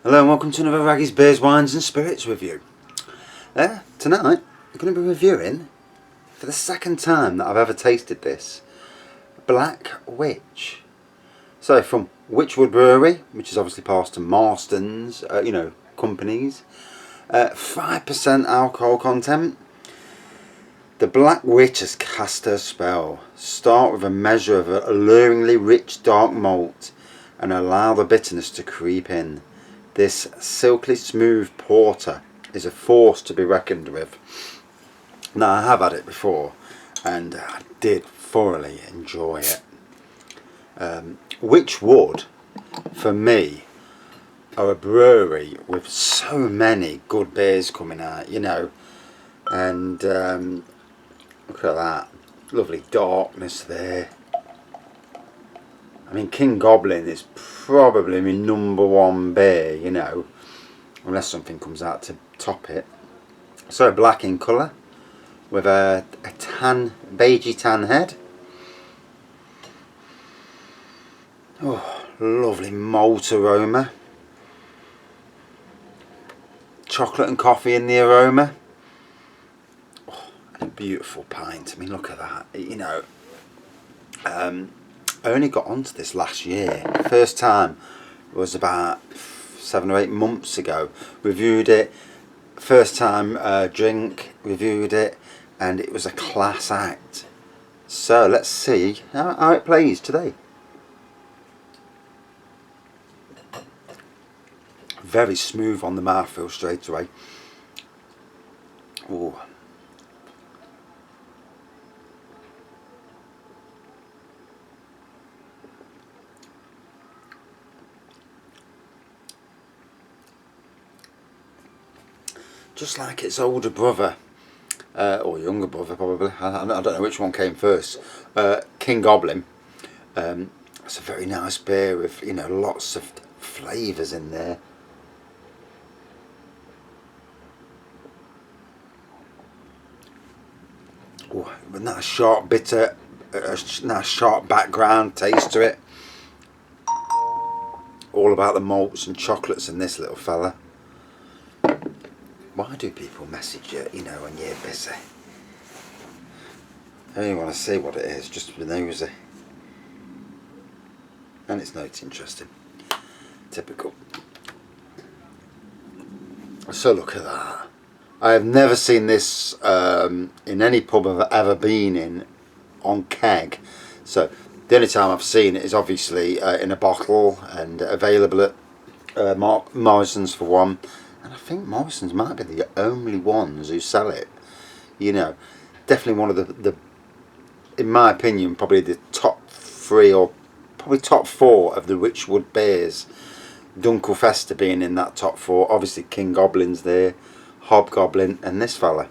Hello and welcome to another Raggy's Beers, Wines and Spirits review. Tonight I'm going to be reviewing, for the second time that I've ever tasted this, Black Witch. So from Wychwood Brewery, which is obviously passed to Marston's, companies. 5% alcohol content. The Black Witch has cast her spell. Start with a measure of alluringly rich dark malt and allow the bitterness to creep in. This silkily smooth porter is a force to be reckoned with. Now, I have had it before and I did thoroughly enjoy it. Wychwood, for me, are a brewery with so many good beers coming out, and look at that lovely darkness there. I mean, King Goblin is probably my number one beer, unless something comes out to top it. So black in colour, with a beigey tan head. Oh, lovely malt aroma. Chocolate and coffee in the aroma. Oh, and a beautiful pint. I mean, look at that. I only got onto this last year. First time was about 7 or 8 months ago. Reviewed it. First time drink, reviewed it, and it was a class act. So let's see how it plays today. Very smooth on the mouthfeel straight away. Ooh. Just like its older brother, or younger brother probably, I don't know which one came first, King Goblin. It's a very nice beer with, lots of flavours in there. Ooh, a nice sharp bitter, a nice sharp background taste to it. All about the malts and chocolates in this little fella. Why do people message you, when you're busy? I only want to see what it is, just to be nosy. And it's not interesting. Typical. So look at that. I have never seen this in any pub I've ever been in on keg. So the only time I've seen it is obviously in a bottle and available at Morrison's for one. And I think Morrison's might be the only ones who sell it. Definitely one of the in my opinion, probably the top 3 or probably top 4 of the Wychwood beers. Dunkelfester being in that top 4. Obviously King Goblin's there, Hobgoblin, and this fella.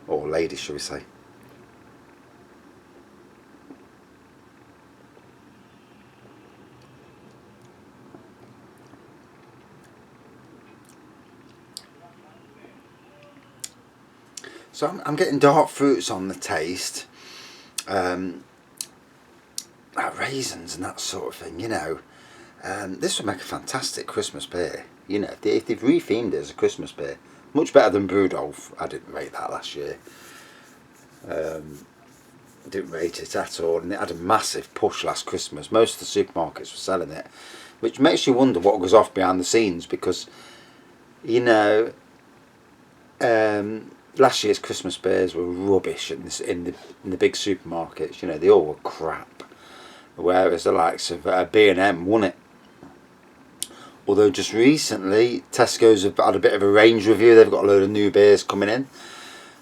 Or lady, shall we say. So I'm getting dark fruits on the taste, raisins and that sort of thing, This would make a fantastic Christmas beer, if they've rethemed it as a Christmas beer. Much better than Brewdolf. I didn't rate that last year. Didn't rate it at all, and it had a massive push last Christmas. Most of the supermarkets were selling it, which makes you wonder what goes off behind the scenes, because, last year's Christmas beers were rubbish in the big supermarkets. They all were crap. Whereas the likes of B&M won it. Although just recently Tesco's have had a bit of a range review. They've got a load of new beers coming in.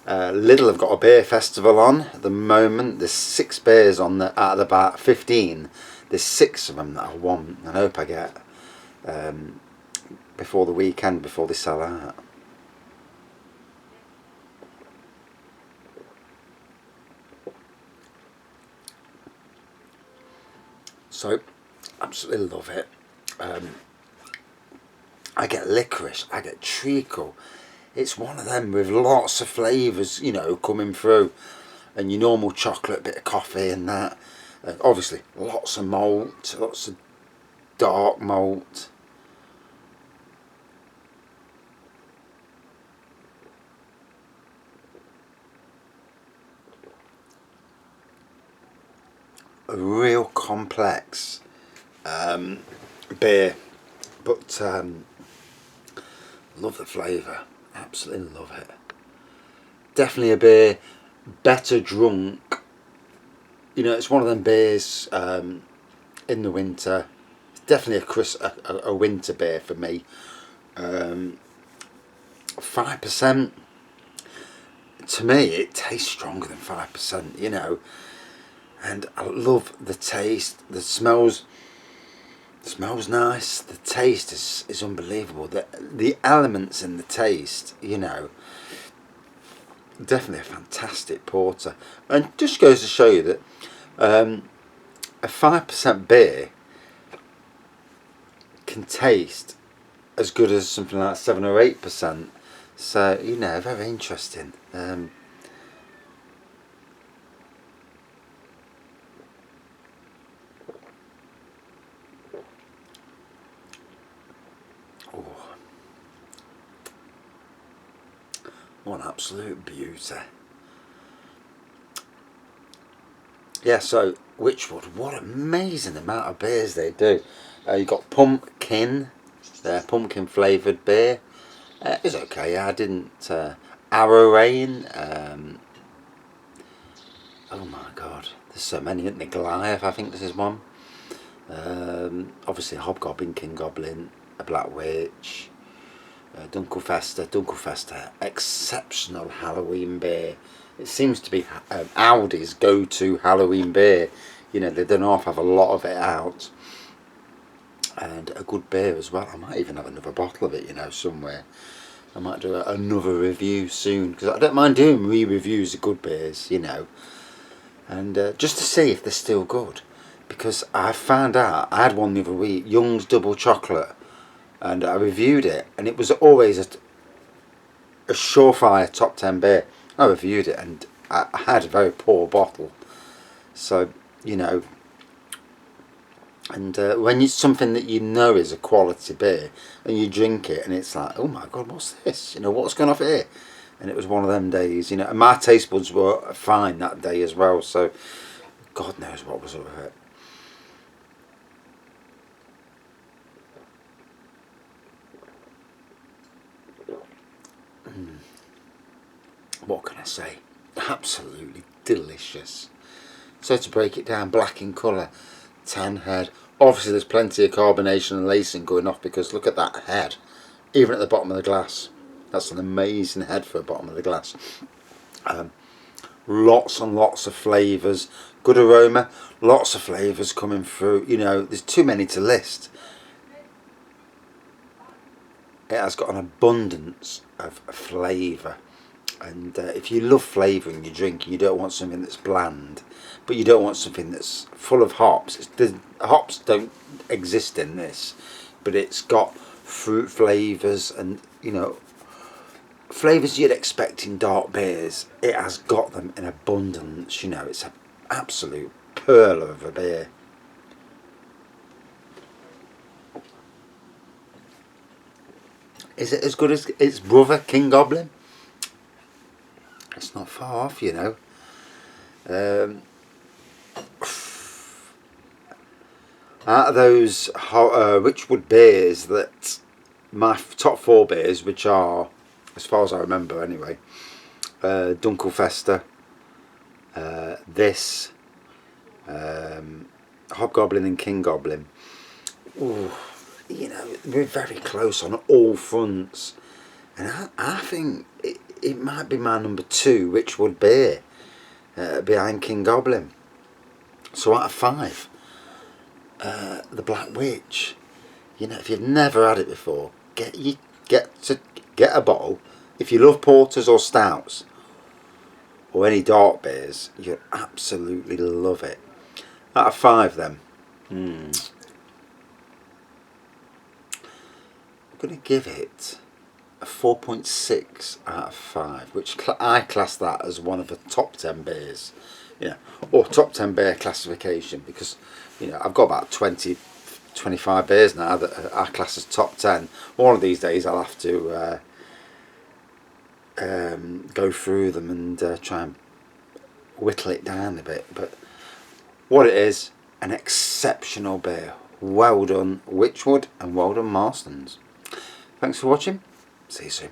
Lidl have got a beer festival on at the moment. There's 6 beers on out of about 15. There's 6 of them that I want. I hope I get before the weekend, before they sell out. So, absolutely love it. I get licorice, I get treacle. It's one of them with lots of flavours, coming through. And your normal chocolate, bit of coffee and that. Obviously, lots of malt, lots of dark malt. a real complex beer, but love the flavour, absolutely love it. Definitely a beer better drunk. You know, it's one of them beers in the winter. It's definitely a winter beer for me. 5%. To me, it tastes stronger than 5%. You know, and I love the taste. The smells nice. The taste is unbelievable. The elements in the taste, you know, definitely a fantastic porter. And just goes to show you that a 5% beer can taste as good as something like 7 or 8%. So, you know, very interesting. What an absolute beauty. Yeah, so Wychwood, what an amazing amount of beers they do. You got pumpkin, pumpkin flavoured beer. It's okay. I didn't. Aroma. Oh my god, there's so many. Isn't there? Goliath, I think this is one. Obviously, Hobgoblin, King Goblin, a Black Witch. Dunkelfester, exceptional Halloween beer. It seems to be Audi's go-to Halloween beer. You know, they don't often have a lot of it out, and a good beer as well. I might even have another bottle of it, you know, somewhere. I might do another review soon, because I don't mind doing re-reviews of good beers, you know, and just to see if they're still good, because I found out, I had one the other week, Young's Double Chocolate, and I reviewed it, and it was always a surefire top 10 beer. I reviewed it, and I had a very poor bottle. So, you know, and when it's something that you know is a quality beer, and you drink it, and it's like, oh my god, what's this? You know, what's going off here? And it was one of them days, you know, and my taste buds were fine that day as well, so God knows what was up with it. What can I say? Absolutely delicious. So to break it down, black in colour, tan head. Obviously there's plenty of carbonation and lacing going off, because look at that head. Even at the bottom of the glass. That's an amazing head for the bottom of the glass. Lots and lots of flavours. Good aroma. Lots of flavours coming through. You know, there's too many to list. It has got an abundance of flavour. And if you love flavour in your drink, and you don't want something that's bland, but you don't want something that's full of hops. The hops don't exist in this, but it's got fruit flavours and, you know, flavours you'd expect in dark beers. It has got them in abundance. You know, it's an absolute pearl of a beer. Is it as good as its brother, King Goblin? It's not far off, you know. Out of those Wychwood beers, that my top 4 beers, which are, as far as I remember anyway, Dunkelfester, this, Hobgoblin and King Goblin. Ooh, you know, we're very close on all fronts, and I think it might be my number 2 Wychwood beer, behind King Goblin. So out of 5, the Black Witch. You know, if you've never had it before, get a bottle. If you love porters or stouts or any dark beers, you'll absolutely love it. Out of 5, then, I'm going to give it a 4.6 out of 5, which I class that as one of the top 10 beers, you know, or top 10 beer classification, because, you know, I've got about 25 beers now that I class as top 10. One of these days I'll have to go through them and try and whittle it down a bit, but what it is, an exceptional beer. Well done Wychwood and well done Marston's. Thanks for watching. See you soon.